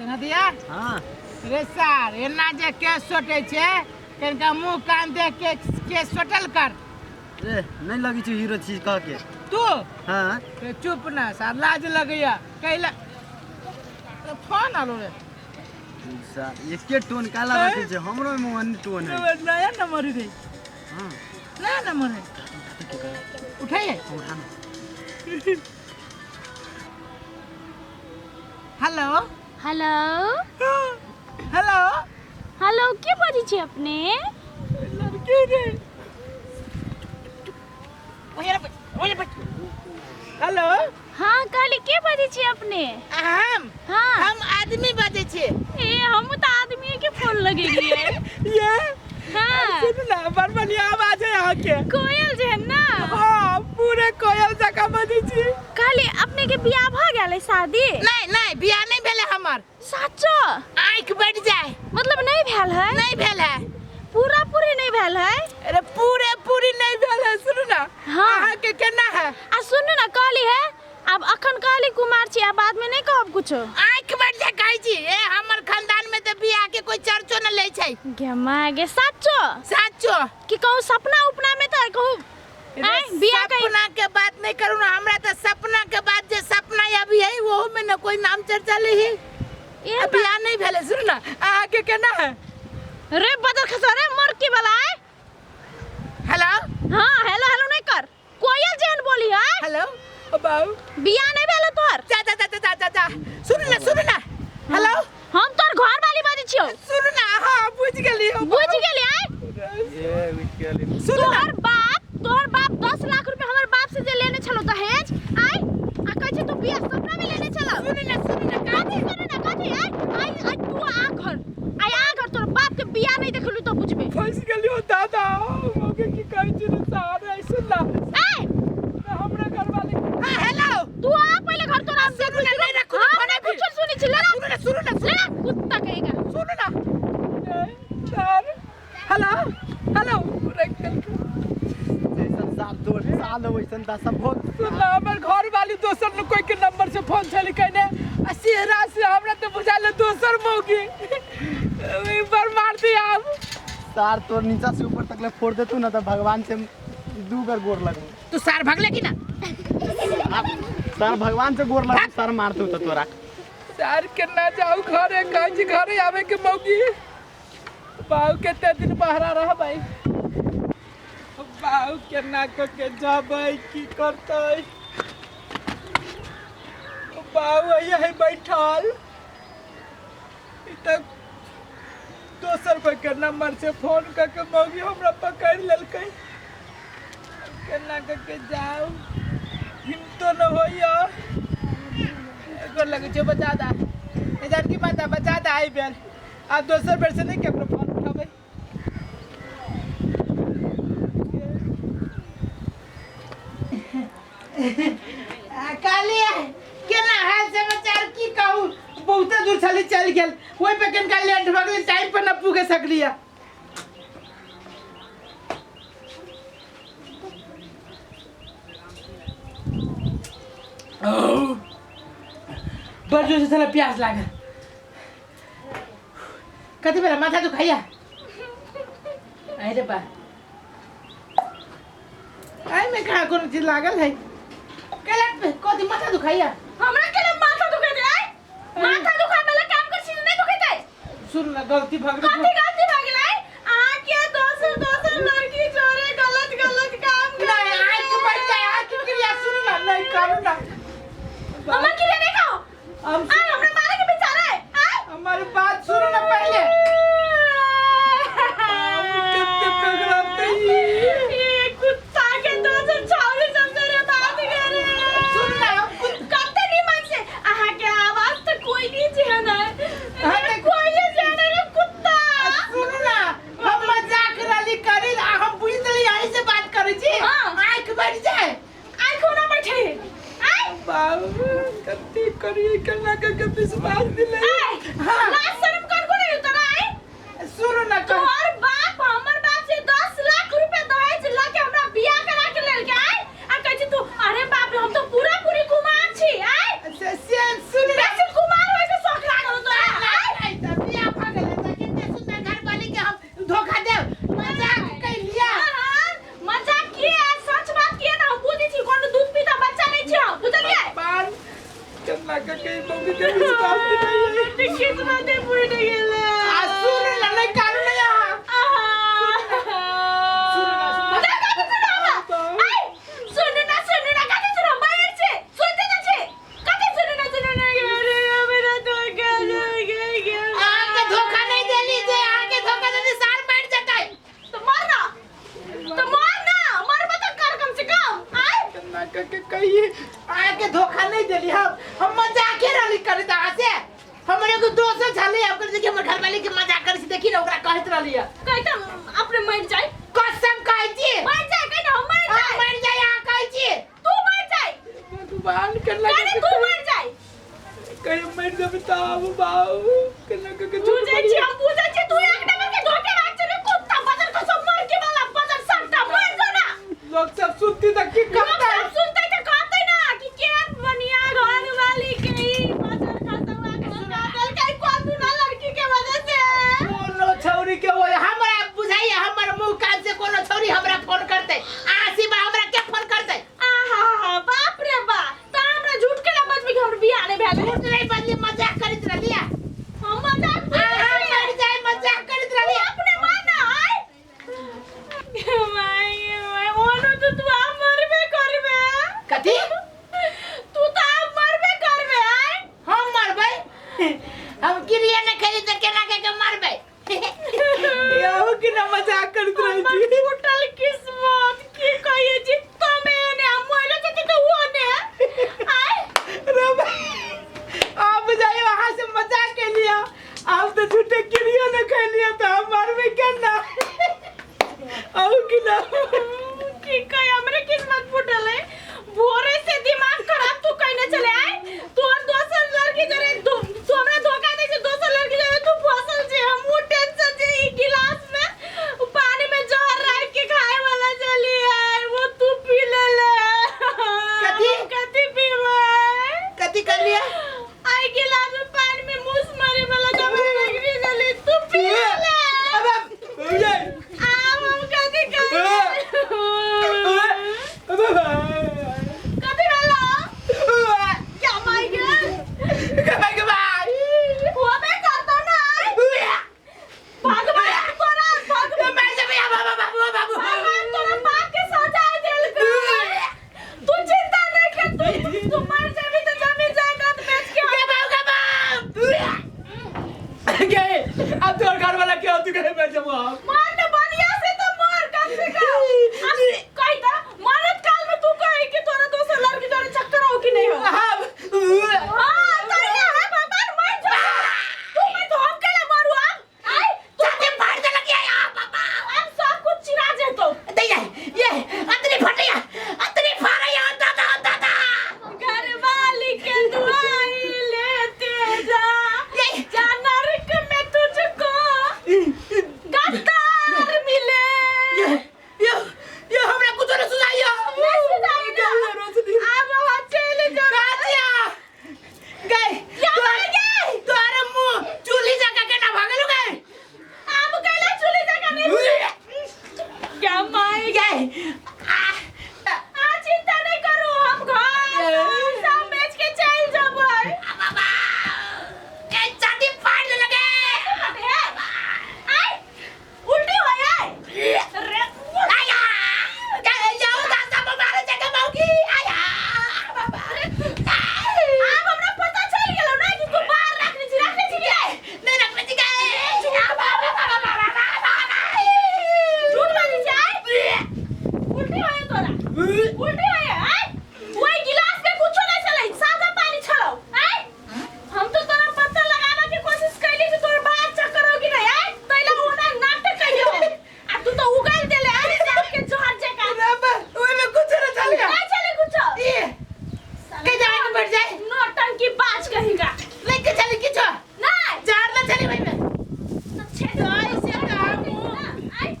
दिया हाँ रे सर एना जे केस सोटे छे कनका मुंह कान देख के केस सोटल कर रे नहीं लगी छी हीरो चीज कह के तू हाँ रे चुप ना सर लाज लगैया कहला फोन आलो रे सर एके टोन काला रखे छे हमरो में वन टोन है नया नंबर रे हां नया नंबर है उठाइए हेलो हेलो हेलो हेलो के बजी छी अपने लड़की रे हेलो हाँ कहली के बजी छी अपने हम हाँ हम आदमी बजे छे ए हम तो आदमी के फोन लगेलिए ये हाँ सुन ना बड़ बढ़िया आवाज है यहाँ के कोयल जे है ना हाँ पूरे कोयल जका बजे छी कहली अपने के बियाह भ गेलै शादी नहीं नहीं बियाह नहीं भेले हमर सच्चो आँख बढ़ जाए मतलब नहीं भेल है नहीं भेल है पूरा पूरी नहीं भेल है अरे पूरे पूरी नहीं भेल है सुन ना हाँ। अहाँ के केना है आ सुनू ना कहली है अब अखन कहली कुमार छी आ बाद में नहीं कहब कुछो आँख बढ़ जाए कहै छी ए हमर खानदान में तो बियाह के कोई चर्चो न ले छै गे माय गे सच्चो साचो कि कहूँ सपना उपना में तो कहूँ बियाह के सपना के बात नहीं करू ना हमरा तो सपना के बाद जे सपना अभी है वो में न कोई नाम चर्चा ले ही ये बियाह नहीं भेले सुन ना अहाँ के केना है रे बदर खसरे मरकी वाला है हेलो हाँ हेलो हेलो नहीं कर कोयल जेन बोली है हेलो बाबू बियाह नहीं भेल तोर जा जा जा जा जा जा सुन ना हेलो हम तोर घर वाली बाजी छियो सुन ना हां बुझ गेली बुझ गेली है ये विकेली सुन ना तोहर बाप 10 लाख रुपए हमर बाप से जे लेने छलो दहेज आय आ कहै छै तू बियाह सपना में लेने छलो सुन ना काठी आई तू आ घर तोर बाप के बियाह नहीं देखलू तो बुझबे फंस गेलियो दादा ओके की कहै छी रे सारे सुन ना ए हमरा घर वाले हां हेलो तू आ पहले घर तोरा सुन ना नहीं रखू खाना कुछ सुनी छी ले सुन ना कुत्ता कहेगा सुन ना सर हेलो हेलो साल वैसन दा सब बहुत सुन ना हमर घर वाली दोसर न कोई के नंबर से फोन छली कहने आ सेहरा से हमरा तो बुझाले दोसर मौगी एक बार मार दिया अब सार तोर नीचा से ऊपर तक ले फोड़ देतू ना तो भगवान से दू बार गोर लगू तू सार भागले की ना सार भगवान से गोर लगू सार मारतू तो तोरा सार के ना जाऊ घरे काज घरे आवे के मौगी बाऊ केते दिन बहरा रह भाई बाऊ के ना के जाबै की करतै बाऊ यही बैठल इ तक दोसर कोई के नंबर से फोन करके मौगी हमरा पकड़ लेलकै केना के जाऊ हिम्मतो न होइया एगो लगे छै बचा दा ए जानकी माता बचा दा आई बेल आप दोसर बेर से नहीं केकरो फोन उठाबै कालिया केना हाल समाचार की कहूं बहुत दूर चली चल गेल ओइ पे कनका लेट भ गेल टाइम पर न पुगे सकलिया बड़ जोर से साला प्यास लागल कथी बेला माथा दुखाइया अरे बा आई में कहाँ कोनो चीज लागल है कलट पे कथी माथा दुखाइया हमरा के माथा दुखे दे माथा दुखा वाला काम कर छी नहीं दुखे दे सुन ना गलती भग गलती भ गेलै आ के दोसर लड़की जोरे गलत काम कर नहीं आँख बढ़ जाए आँख क्रिया सुन ना नहीं करू ना हमर क्रिया नहीं कहो हम हमरा मारे के बेचारा है हमारी बात सुनो ना पहले कितने पगड़ाते ये कुत्ता के दोसर छावरी समझे रे बात करे सुन ना कते निमन से आहा के आवाज तो कोई नहीं जाना हाँ, कोई नहीं जाना रे कुत्ता सुन ना हम मजाक रली करी हम बुझ गली यहीं से बात करै छी हाँ। आँख बढ़ जाए आँख ना बैठे बाबू कत्ती करिए केना के दोस्त छले ओकर देखि हमर घरवाली के मजाक करै छी देखि न ओकरा कहत रहली है कहता अपने मर जाए कसम कहै छी मर जाए कहता हम मर जाए आ कहै छी तू मर जाए भगवान करना कहने तू मर जाए कहीं मर जाबे ताऊ बाऊ करना के बुझे छी हम बुझे छी तू एक नंबर के धोखेबाज छे कुत्ता बदर को सब मर के वाला बदर सट्टा मर जा ना लोग सब सुनती तक की करता है सब सुनते तो कहते ना कि के बनिया घर वाली के ही बदर खतवा के काटल कई कौन तू ना लड़की के वजह से कोनो छौरी के वो हमरा बुझाइए हमर मुंह कान से कोनो छौरी हमरा फोन करते आसी बा हमरा के फोन करते आहा बाप रे बा ता हमरा झूठ के ना बजबी के हमर बियाह नहीं भेल झूठ नहीं बदली मजाक करत रहली है हम मजाक मर जाए मजाक करत रहली अपने माना है माय ओनो तो तू आ मरबे करबे कथी तू तो आ मरबे करबे आय हम मरबै हम क्रिया न करी त केना के मरबै याओ की ना मजाक करत रही थी टोटल किस्मत की कहिए जी तमें ने मोइले जति तो वो ने आय रे भाई आप जाइए वहां से मजाक के लिया आप तो झूठे क्रिया न कर लिया तो हम मारबे करना आओ की ना की कह हमरे किस्मत फुटल है भोरे से दिमाग खराब तू कहने चले आए तू और दोसर लड़की जरे तू हमरा धोखा दे से दोसर लड़की जरे तू फसल जे हम वो टेंशन जे ई गिलास में पानी में जहर रख के खाए वाला चली है वो तू पी ले कथी पीवे कथी कर लिया आई गिलास में पानी में मूस मारे वाला जब लगी चली तू पी ले अब ये हम कथी कर अब कथी वाला क्या माय गॉड कमाई के भाई वो मैं करता ना भगवान भगवान मैं से भैया बाबू भगवान तोरा बाप के सजा देल तू चिंता नहीं कर तू मर जाबी तो जमीन जायदाद बेच के गए अब तो घर वाला क्या तू कहे मैं जब मार तो बढ़िया से तो मार कम से कम कही था मरद काल में तू कहे कि तोरा दोसर लड़की तोरे चक्कर हो कि नहीं हो हां तैयार है भगवान मर जा तू मैं तो हम केला मारू अब आई छाती फाड़ दे लगी है बाबा अब सब कुछ चिरा जेतो दे ये अंदर फटिया अंदर फाड़िया दादा घर वाली के दुआई लेते जा जा नरक में तुझको गद्दार मिले ये हमरा कुछ न सुनाइयो मैं सुनाई ना अब वहाँ चले जाओ काजिया गए क्या मर गए तोरे मुंह चूल्ही जगह के ना भागलू गए अब कैला चुली जगह नहीं क्या माय गए आ चिंता नहीं करो हम घर सब बेच के चल जाबे बाबा ए छाती फाड़ दे लगे आई उल्टी हो जाए आया जाओ दादा मारे जगह मौगी आया बाबा अब हमरा पता चल गेलो ना कि तू बाहर रखने छी नहीं रखने छी गए झूठ बाजी जाए उल्टी होए तोरा उल्टी होए आई वही गिलास में कुछ नहीं चले सादा पानी छलो आई हम तो तोरा पता लगावे के कोशिश कैली कि तोर बात चक्कर हो कि नहीं आई तैला ओना नाटक कइयो आ तू तो उगल देले आई सब के जोहर जका ओए में कुछ न चल गया नहीं चले कुछ ये के जाए के बैठ जाए नौटंकी बाज कहेगा लेके चली किछो नहीं चार ना चली भाई में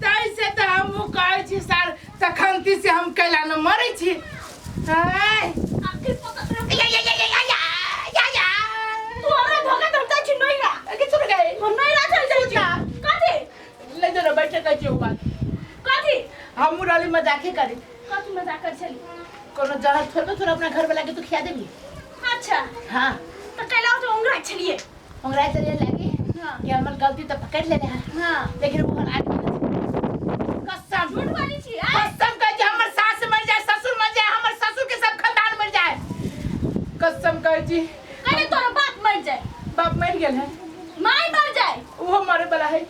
तैसे तो हम कहै छी सर तखनती से हम कैला न मरै छी हाय आखिर पता या तू हमरा धोखा धरता छी नहीं रा के सुन गए हम नहीं रा चल जाई छी कथी ले जरा बैठे कह छी बात कथी हम मुराली मजाके करी कथी मजाक कर चली कोनो जहर थोड़ा थोड़ा अपना घर वाला के तू खिया देबी अच्छा हां तो कैला तो उंगरा चलिए हमरा चलिए लगी कि हमर गलती तो पकड़ लेने हैं हां लेकिन वो आदमी कसम झूठ वाली छी कसम कह जे हमर सास मर जाए ससुर मर जाए हमर ससुर के सब खानदान मर जाए कसम कह छी कने तोरा बाप मर जाए बाप मर गेल है माई मर जाए वो मरे वाला है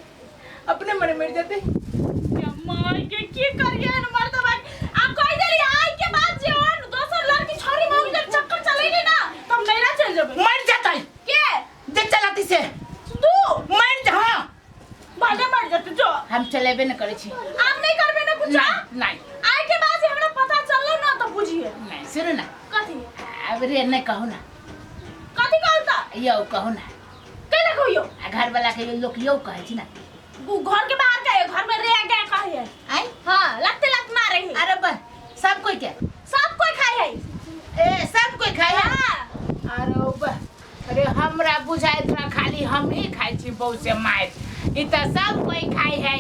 अपने मर जाते क्या माई के की करिए न मर दबा आ कोई देरी आई के बाद जे और दोसर लड़की छोरी मौगी के चक्कर चलेगी ना तुम नहीं ना चल जाबे मर जाता है के देख चलाती से लेबे न करे छी आप नहीं करबे ना कुछ नहीं आए के बाद हमरा पता चललो ना तो बुझिए नहीं सुन ना कथी अब रे नहीं कहू ना कथी कहता यो कहू ना केले कहियो घर वाला के लोग यो कहे छी ना घर के बाहर कहे घर में रह गए कहे आई हां लगते लग मारे है अरे बस सब कोई क्या सब कोई खाए है ए सब कोई खाए हां अरे हमरा बुझाइत रहा खाली हम ही खाई छी बहु से मार ई त सब कोई खाई है